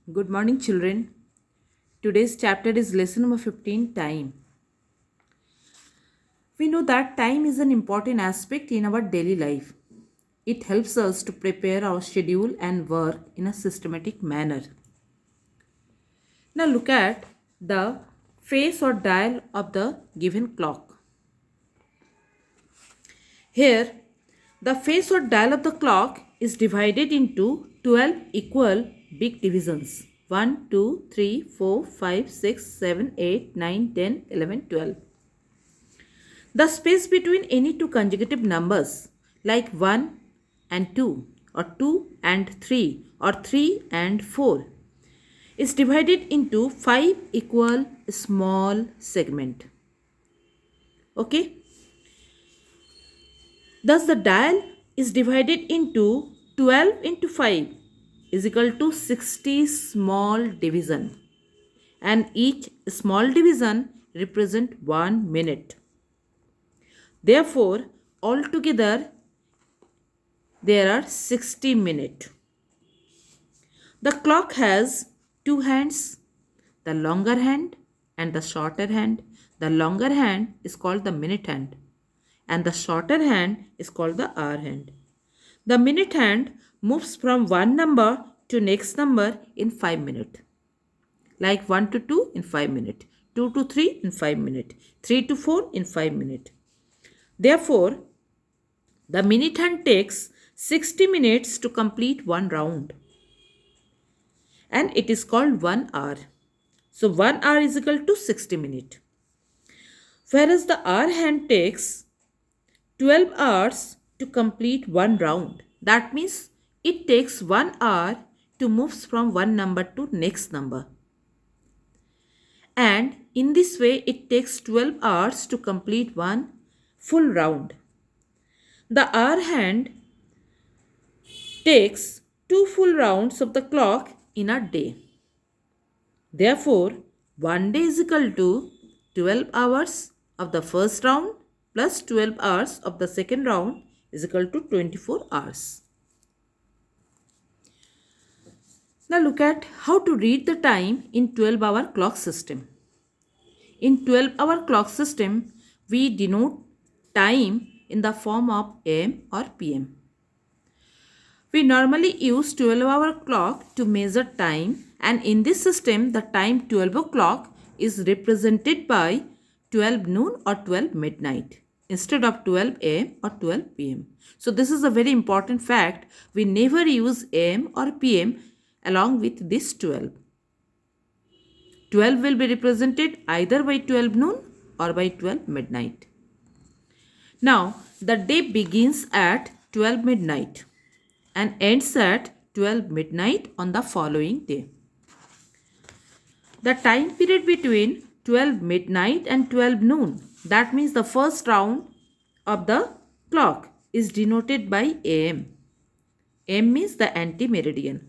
Good morning, children. Today's chapter is lesson number 15, time. We know that time is an important aspect in our daily life. It helps us to prepare our schedule and work in a systematic manner. Now look at the face or dial of the given clock. Here, the face or dial of the clock is divided into 12 equal big divisions. 1, 2, 3, 4, 5, 6, 7, 8, 9, 10, 11, 12. The space between any two consecutive numbers like 1 and 2 or 2 and 3 or 3 and 4 is divided into 5 equal small segment. Okay? Thus the dial is divided into 12 into 5 is equal to 60 small division, and each small division represent 1 minute. Therefore, altogether there are 60 minutes. The clock has two hands, the longer hand and the shorter hand. The longer hand is called the minute hand and the shorter hand is called the hour hand. The minute hand moves from one number to next number in 5 minutes. Like 1 to 2 in 5 minutes, 2 to 3 in 5 minutes, 3 to 4 in 5 minutes. Therefore, the minute hand takes 60 minutes to complete one round and it is called 1 hour. So 1 hour is equal to 60 minutes. Whereas the hour hand takes 12 hours to complete one round. That means it takes 1 hour to move from one number to next number. And in this way it takes 12 hours to complete one full round. The hour hand takes 2 full rounds of the clock in a day. Therefore, one day is equal to 12 hours of the first round plus 12 hours of the second round is equal to 24 hours. Now look at how to read the time in 12-hour clock system. In 12-hour clock system, we denote time in the form of AM or PM. We normally use 12-hour clock to measure time, and in this system the time 12 o'clock is represented by 12 noon or 12 midnight instead of 12 am or 12 pm. So this is a very important fact. We never use am or pm along with this 12. 12 will be represented either by 12 noon or by 12 midnight. Now the day begins at 12 midnight and ends at 12 midnight on the following day. The time period between 12 midnight and 12 noon, that means the first round of the clock, is denoted by AM. AM means the anti-meridian.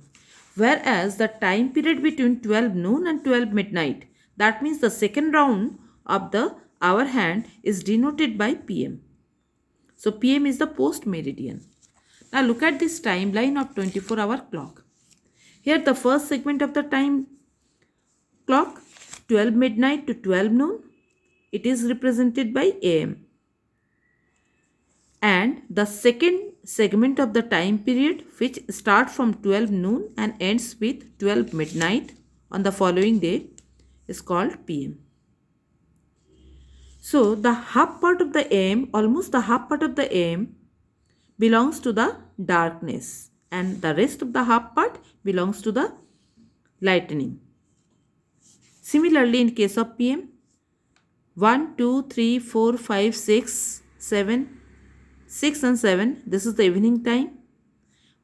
Whereas the time period between 12 noon and 12 midnight, that means the second round of the hour hand, is denoted by PM. So PM is the post meridian. Now look at this timeline of 24-hour clock. Here the first segment of the time clock, 12 midnight to 12 noon, it is represented by AM. And the second segment of the time period, which starts from 12 noon and ends with 12 midnight on the following day, is called PM. So the half part of the AM, almost the half part of the AM, belongs to the darkness and the rest of the half part belongs to the lightning. Similarly, in case of PM, 1, 2, 3, 4, 5, 6, 7, 6 and 7, this is the evening time.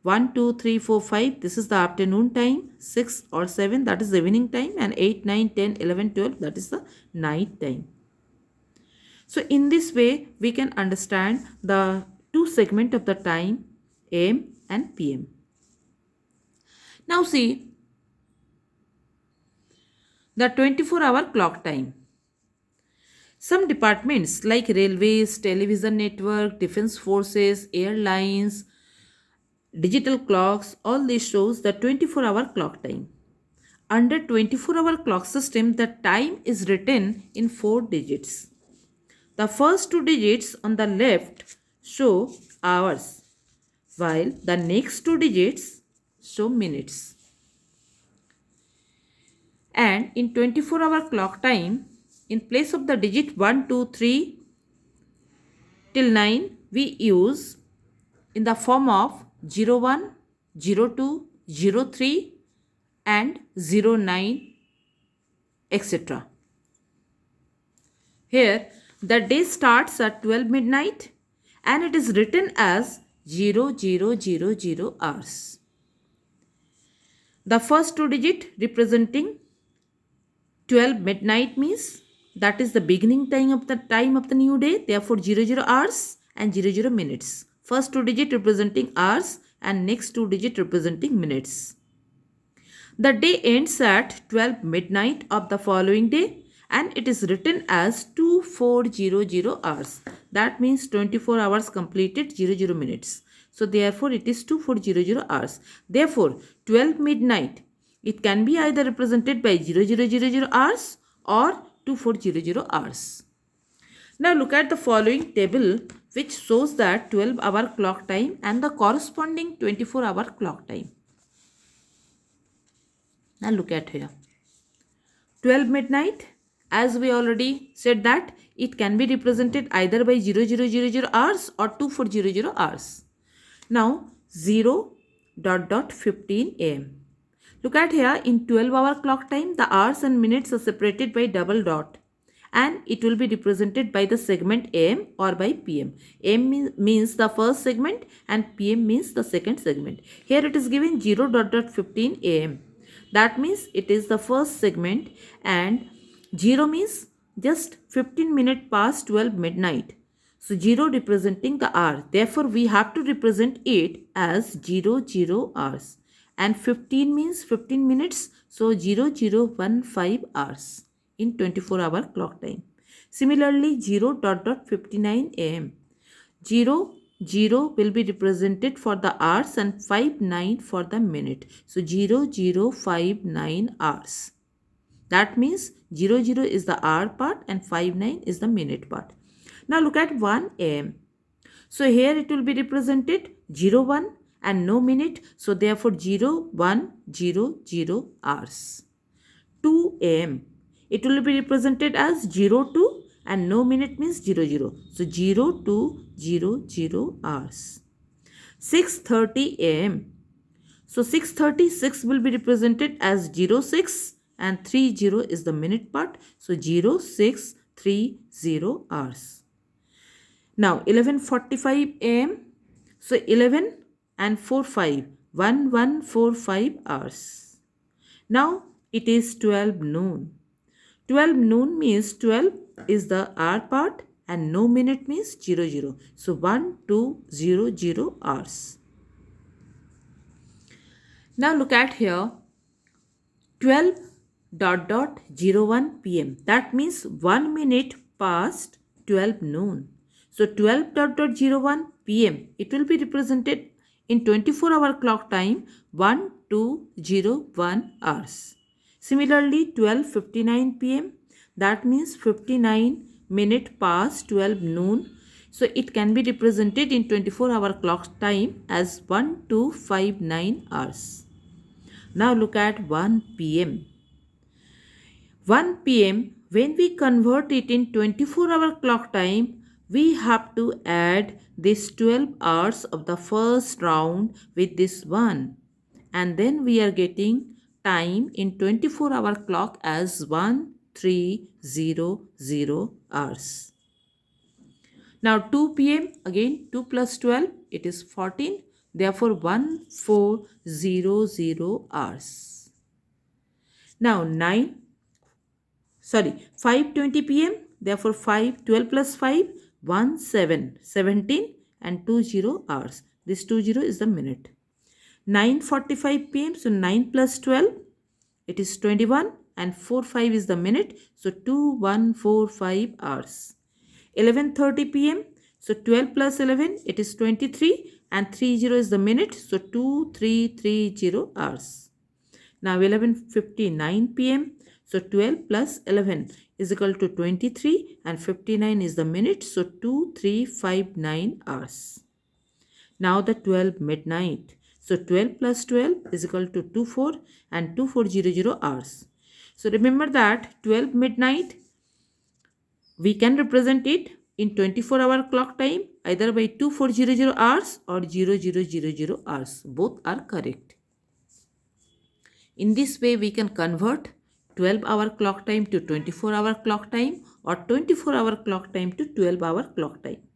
1, 2, 3, 4, 5, this is the afternoon time. 6 or 7, that is the evening time. And 8, 9, 10, 11, 12, that is the night time. So in this way, we can understand the two segments of the time, AM and PM. Now see, the 24-hour clock time. Some departments like railways, television network, defense forces, airlines, digital clocks, all this shows the 24-hour clock time. Under 24-hour clock system, the time is written in 4 digits. The first 2 digits on the left show hours, while the next 2 digits show minutes. And in 24-hour clock time, in place of the digit 1, 2, 3 till 9, we use in the form of 01, 02, 03 and 09, etc. Here, the day starts at 12 midnight and it is written as 0000 hours. The first 2 digit representing 12 midnight means that is the beginning time of the new day, therefore 00 hours and 00 minutes. First 2 digit representing hours and next 2 digit representing minutes. The day ends at 12 midnight of the following day and it is written as 2400 hours. That means 24 hours completed 00 minutes. So therefore it is 2400 hours. Therefore 12 midnight, it can be either represented by 0000 hours or 2400 hours. Now look at the following table which shows that 12-hour clock time and the corresponding 24-hour clock time. Now look at here. 12 midnight, as we already said that it can be represented either by 0000 hours or 2400 hours. Now 0:15 am. Look at here, in 12-hour clock time, the hours and minutes are separated by double dot and it will be represented by the segment AM or by PM. AM means the first segment and PM means the second segment. Here it is given 0:15 am. That means it is the first segment and 0 means just 15 minutes past 12 midnight. So 0 representing the hour. Therefore we have to represent it as 00 hours. And 15 means 15 minutes. So 0015 hours in 24-hour clock time. Similarly 0:59 am. 0 will be represented for the hours and 59 for the minute. So 0059 hours. That means 00 is the hour part and 59 is the minute part. Now look at 1 am. So here it will be represented 01 and no minute. So therefore 0100 hours. 2 am. It will be represented as 02 and no minute means 00. So 0200 hours. 6:30 am. So 6:36 will be represented as 06 and 30 is the minute part. So 0630 hours. Now 11:45 am. So 11 and 45, 1145 hours. Now it is 12 noon. 12 noon means 12 is the hour part and no minute means 00. So 1200 hours. Now look at here, 12:01 pm. That means 1 minute past 12 noon. So 12:01 pm, it will be represented in 24-hour clock time 1201 hours. Similarly 12:59 pm, that means 59 minutes past 12 noon. So it can be represented in 24-hour clock time as 1259 hours. Now look at 1 pm. 1 pm, when we convert it in 24-hour clock time, we have to add this 12 hours of the first round with this 1. And then we are getting time in 24-hour clock as 1300 hours. Now 2 pm, again 2 plus 12, it is 14. Therefore 1400 hours. Now 5:20 pm, therefore 12 plus 5, 17 and 20 hours. This 20 is the minute. 9:45 pm, so 9 plus 12, it is 21 and 45 is the minute. So 2145 hours. 11:30 pm, so 12 plus 11, it is 23 and 30 is the minute. So 2330 hours. Now 11:59 p.m. So 12 plus 11 is equal to 23 and 59 is the minute. So 2359 hours. Now the 12 midnight. So 12 plus 12 is equal to 24 and 2400 hours. So remember that 12 midnight, we can represent it in 24-hour clock time either by 2400 hours or 0000 hours. Both are correct. In this way, we can convert 12-hour clock time to 24-hour clock time or 24-hour clock time to 12-hour clock time.